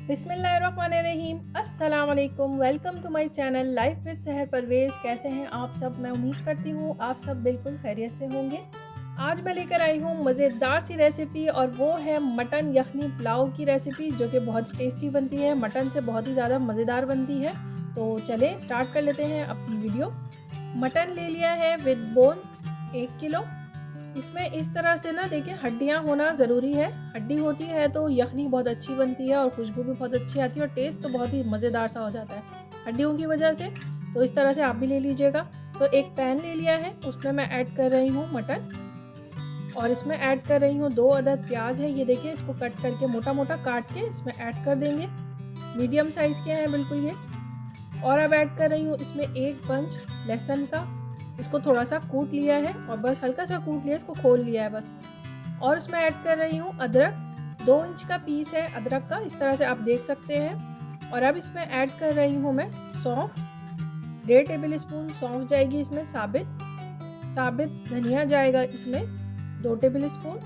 बिस्मिल्लाहिर्रहमानिर्रहीम। अस्सलाम वालेकुम। Welcome to my channel life with Sahar Parvez. कैसे हैं आप सब? मैं उम्मीद करती हूँ आप सब बिल्कुल खैरियत से होंगे। आज मैं लेकर आई हूँ मज़ेदार सी रेसिपी और वो है मटन यखनी पुलाव की रेसिपी, जो कि बहुत ही टेस्टी बनती है। मटन से बहुत ही ज़्यादा मज़ेदार बनती है। तो चलें स्टार्ट कर लेते हैं अपनी वीडियो। मटन ले लिया है विद बोन 1 किलो। इसमें इस तरह से ना देखिए हड्डियाँ होना ज़रूरी है। हड्डी होती है तो यखनी बहुत अच्छी बनती है और खुशबू भी बहुत अच्छी आती है और टेस्ट तो बहुत ही मज़ेदार सा हो जाता है हड्डियों की वजह से। तो इस तरह से आप भी ले लीजिएगा। तो एक पैन ले लिया है, उसमें मैं ऐड कर रही हूँ मटन और इसमें ऐड कर रही हूँ 2 अदद प्याज है। ये देखिए, इसको कट करके मोटा मोटा काट के इसमें ऐड कर देंगे। मीडियम साइज़ के हैं बिल्कुल ये। और अब ऐड कर रही हूँ इसमें 1 पंच लहसुन का। इसको थोड़ा सा कूट लिया है और बस हल्का सा कूट लिया, इसको खोल लिया है बस। और उसमें ऐड कर रही हूँ अदरक, 2 इंच का पीस है अदरक का, इस तरह से आप देख सकते हैं। और अब इसमें ऐड कर रही हूँ मैं सौंफ, 1.5 टेबल स्पून सौंफ जाएगी इसमें। साबित धनिया जाएगा इसमें 2 टेबल स्पून।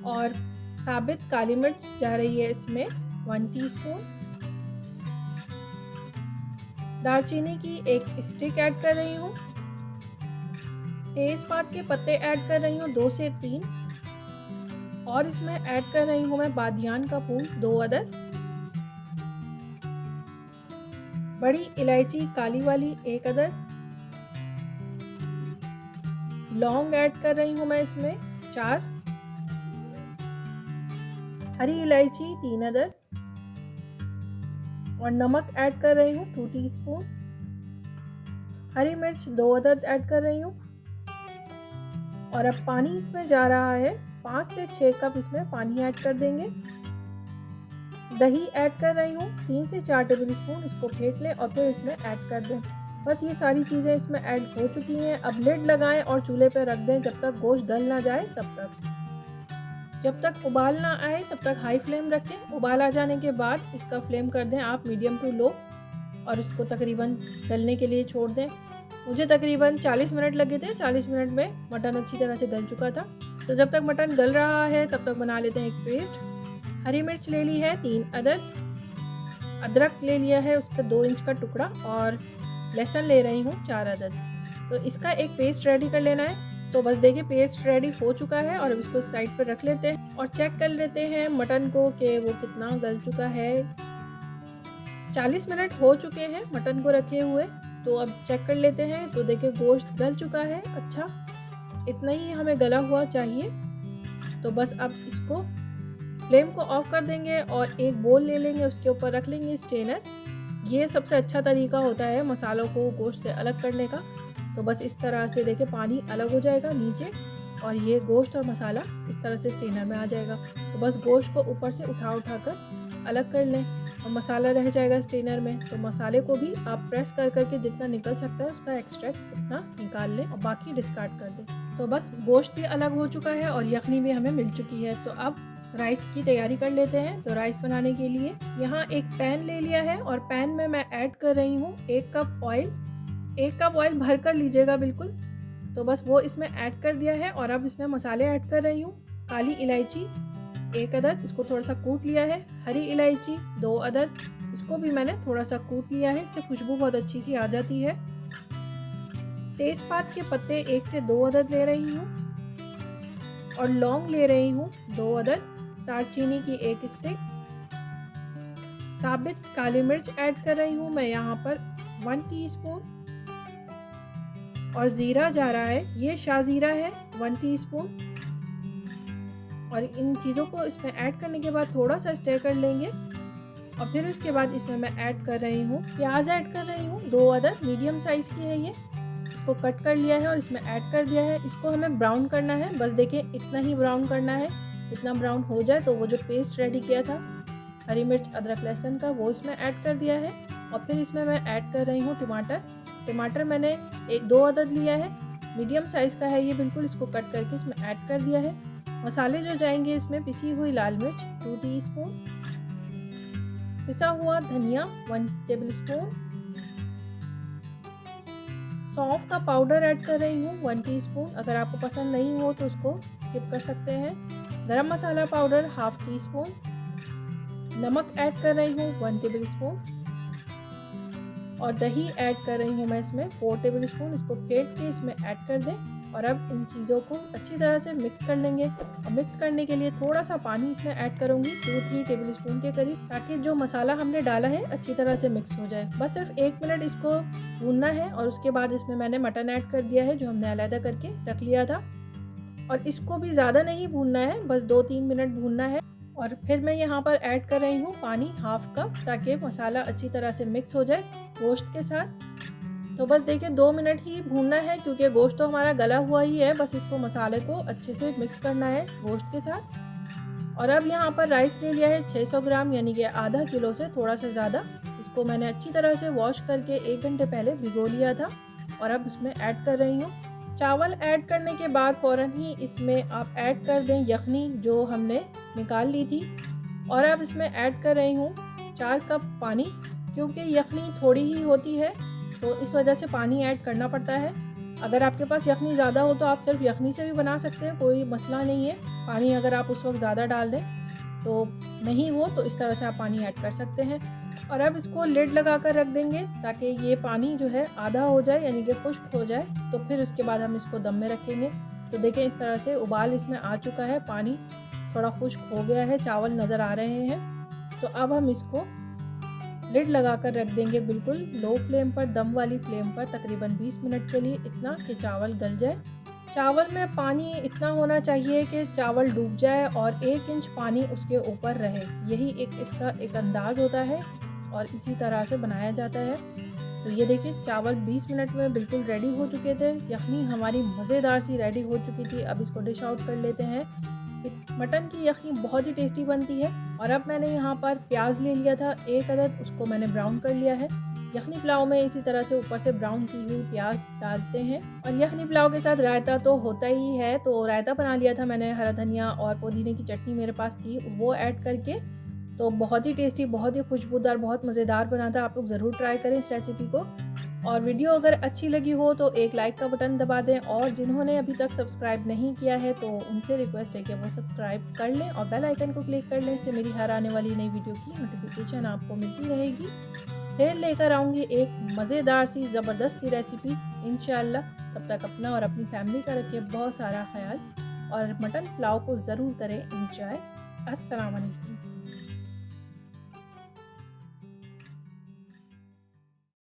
और साबित काली मिर्च जा रही है इसमें 1 टीस्पून। दालचीनी की 1 स्टिक ऐड कर रही हूँ। तेज़पात के पत्ते ऐड कर रही हूँ 2 से 3। और इसमें ऐड कर रही हूँ मैं बादियान का फूल 2 अदद। बड़ी इलायची काली वाली 1 अदद। लौंग ऐड कर रही हूँ मैं इसमें 4। हरी इलायची 3 अदद। और नमक ऐड कर रही हूँ 2 टीस्पून। हरी मिर्च 2 अदद ऐड कर रही हूँ। और अब पानी इसमें जा रहा है 5 से 6 कप इसमें पानी ऐड कर देंगे। दही ऐड कर रही हूँ 3 से 4 टेबल स्पून। इसको फेंट लें और फिर इसमें ऐड कर दें। बस ये सारी चीज़ें इसमें ऐड हो चुकी हैं। अब लिड लगाएं और चूल्हे पर रख दें जब तक गोश्त गल ना जाए तब तक। जब तक उबाल ना आए तब तक हाई फ्लेम रखें। उबाल आ जाने के बाद इसका फ्लेम कर दें आप मीडियम टू लो और इसको तकरीबन गलने के लिए छोड़ दें। मुझे तकरीबन 40 मिनट लगे थे। 40 मिनट में मटन अच्छी तरह से गल चुका था। तो जब तक मटन गल रहा है तब तक बना लेते हैं एक पेस्ट। हरी मिर्च ले ली है 3 अदद। अदरक ले लिया है उसका 2 इंच का टुकड़ा। और लहसुन ले रही हूँ 4 अदद। तो इसका एक पेस्ट रेडी कर लेना है। तो बस देखिए पेस्ट रेडी हो चुका है और अब इसको साइड पर रख लेते हैं और चेक कर लेते हैं मटन को कि वो कितना गल चुका है। 40 मिनट हो चुके हैं मटन को रखे हुए। तो अब चेक कर लेते हैं। तो देखिए गोश्त गल चुका है अच्छा, इतना ही हमें गला हुआ चाहिए। तो बस अब इसको फ्लेम को ऑफ कर देंगे और एक बोल ले लेंगे, उसके ऊपर रख लेंगे स्ट्रेनर। ये सबसे अच्छा तरीका होता है मसालों को गोश्त से अलग करने का। तो बस इस तरह से देखिए पानी अलग हो जाएगा नीचे और ये गोश्त और मसाला इस तरह से स्ट्रेनर में आ जाएगा। तो बस गोश्त को ऊपर से उठा कर अलग कर लें और मसाला रह जाएगा स्ट्रेनर में। तो मसाले को भी आप प्रेस कर करके जितना निकल सकता है उसका एक्सट्रैक्ट उतना निकाल लें और बाकी डिस्कार्ड कर दें। तो बस गोश्त भी अलग हो चुका है और यखनी भी हमें मिल चुकी है। तो अब राइस की तैयारी कर लेते हैं। तो राइस बनाने के लिए यहाँ एक पैन ले लिया है और पैन में मैं ऐड कर रही हूँ 1 कप ऑयल। 1 कप ऑयल भर कर लीजिएगा बिल्कुल। तो बस वो इसमें ऐड कर दिया है और अब इसमें मसाले ऐड कर रही हूँ। काली इलायची 1 अदद, इसको थोड़ा सा कूट लिया है। हरी इलायची 2 अदद, इसको भी मैंने थोड़ा सा कूट लिया है, इससे खुशबू बहुत अच्छी सी आ जाती है। तेज़पात के पत्ते 1 से 2 अदद ले रही हूँ और लौंग ले रही हूँ 2 अदद। दालचीनी की 1 स्टिक। साबित काली मिर्च ऐड कर रही हूँ मैं यहाँ पर 1 टीस्पून। और ज़ीरा जा रहा है, ये शाहज़ीरा है 1 टीस्पून। और इन चीज़ों को इसमें ऐड करने के बाद थोड़ा सा स्टर कर लेंगे और फिर उसके बाद इसमें मैं ऐड कर रही हूँ प्याज ऐड कर रही हूँ 2 अदद, मीडियम साइज़ की है ये। इसको कट कर लिया है और इसमें ऐड कर दिया है। इसको हमें ब्राउन करना है, बस देखिए इतना ही ब्राउन करना है। इतना ब्राउन हो जाए तो वो जो पेस्ट रेडी किया था हरी मिर्च अदरक लहसुन का वो इसमें ऐड कर दिया है। और फिर इसमें मैं ऐड कर रही हूँ टमाटर मैंने 2 अदद लिया है, मीडियम साइज़ का है ये बिल्कुल। इसको कट करके इसमें ऐड कर दिया है। मसाले जो जाएंगे इसमें पिसी हुई लाल मिर्च 2 टीस्पून, पिसा हुआ धनिया 1 टेबल स्पून, सौंफ का पाउडर ऐड कर रही हूँ 1 टीस्पून। अगर आपको पसंद नहीं हो तो उसको स्किप कर सकते हैं। गरम मसाला पाउडर 1/2 टीस्पून। नमक ऐड कर रही हूँ 1 टेबल स्पून और दही ऐड कर रही हूँ मैं इसमें 4 टेबल स्पून। इसको फेंट के इसमें ऐड कर दें और अब इन चीज़ों को अच्छी तरह से मिक्स कर लेंगे। और मिक्स करने के लिए थोड़ा सा पानी इसमें ऐड करूँगी 2-3 टेबल स्पून के करीब, ताकि जो मसाला हमने डाला है अच्छी तरह से मिक्स हो जाए। बस सिर्फ 1 मिनट इसको भूनना है और उसके बाद इसमें मैंने मटन ऐड कर दिया है जो हमने अलग करके रख लिया था। और इसको भी ज़्यादा नहीं भूनना है, बस 2-3 मिनट भूनना है। और फिर मैं यहाँ पर ऐड कर रही हूँ पानी हाफ कप, ताकि मसाला अच्छी तरह से मिक्स हो जाए गोश्त के साथ। तो बस देखिए 2 मिनट ही भूनना है, क्योंकि गोश्त तो हमारा गला हुआ ही है। बस इसको मसाले को अच्छे से मिक्स करना है गोश्त के साथ। और अब यहाँ पर राइस ले लिया है 600 ग्राम, यानी कि आधा किलो से थोड़ा सा ज़्यादा। इसको मैंने अच्छी तरह से वॉश करके 1 घंटे पहले भिगो लिया था और अब इसमें ऐड कर रही हूँ। चावल ऐड करने के बाद फ़ौरन ही इसमें आप ऐड कर दें यखनी जो हमने निकाल ली थी। और अब इसमें ऐड कर रही हूँ 4 कप पानी, क्योंकि यखनी थोड़ी ही होती है तो इस वजह से पानी ऐड करना पड़ता है। अगर आपके पास यखनी ज़्यादा हो तो आप सिर्फ यखनी से भी बना सकते हैं, कोई मसला नहीं है। पानी अगर आप उस वक्त ज़्यादा डाल दें तो नहीं हो तो इस तरह से आप पानी ऐड कर सकते हैं। और अब इसको लिड लगा कर रख देंगे ताकि ये पानी जो है आधा हो जाए, यानी कि खुश्क हो जाए। तो फिर उसके बाद हम इसको दम में रखेंगे। तो देखें इस तरह से उबाल इसमें आ चुका है, पानी थोड़ा खुश्क हो गया है, चावल नज़र आ रहे हैं। तो अब हम इसको लिड लगा कर रख देंगे बिल्कुल लो फ्लेम पर, दम वाली फ्लेम पर, तकरीबन 20 मिनट के लिए, इतना कि चावल गल जाए। चावल में पानी इतना होना चाहिए कि चावल डूब जाए और 1 इंच पानी उसके ऊपर रहे। यही इसका एक अंदाज़ होता है और इसी तरह से बनाया जाता है। तो ये देखिए चावल 20 मिनट में बिल्कुल रेडी हो चुके थे। यखनी हमारी मज़ेदार सी रेडी हो चुकी थी। अब इसको डिश आउट कर लेते हैं। मटन की यखनी बहुत ही टेस्टी बनती है। और अब मैंने यहाँ पर प्याज ले लिया था 1 अदद, उसको मैंने ब्राउन कर लिया है। यखनी पुलाव में इसी तरह से ऊपर से ब्राउन की हुई प्याज डालते हैं। और यखनी पुलाव के साथ रायता तो होता ही है, तो रायता बना लिया था मैंने, हरा धनिया और पुदीने की चटनी मेरे पास थी, वो ऐड करके। तो बहुत ही टेस्टी, बहुत ही खुशबूदार, बहुत मज़ेदार बना था। आप लोग ज़रूर ट्राई करें इस रेसिपी को। और वीडियो अगर अच्छी लगी हो तो एक लाइक का बटन दबा दें, और जिन्होंने अभी तक सब्सक्राइब नहीं किया है तो उनसे रिक्वेस्ट है कि वो सब्सक्राइब कर लें और बेल आइकन को क्लिक कर लें। इससे मेरी हर आने वाली नई वीडियो की नोटिफिकेशन आपको मिलती रहेगी। फिर लेकर आऊँगी एक मज़ेदार सी ज़बरदस्त सी रेसिपी इंशाअल्लाह। तब तक अपना और अपनी फैमिली का रखिए बहुत सारा ख्याल और मटन पुलाव को ज़रूर करें एंजॉय। अस्सलाम वालेकुम।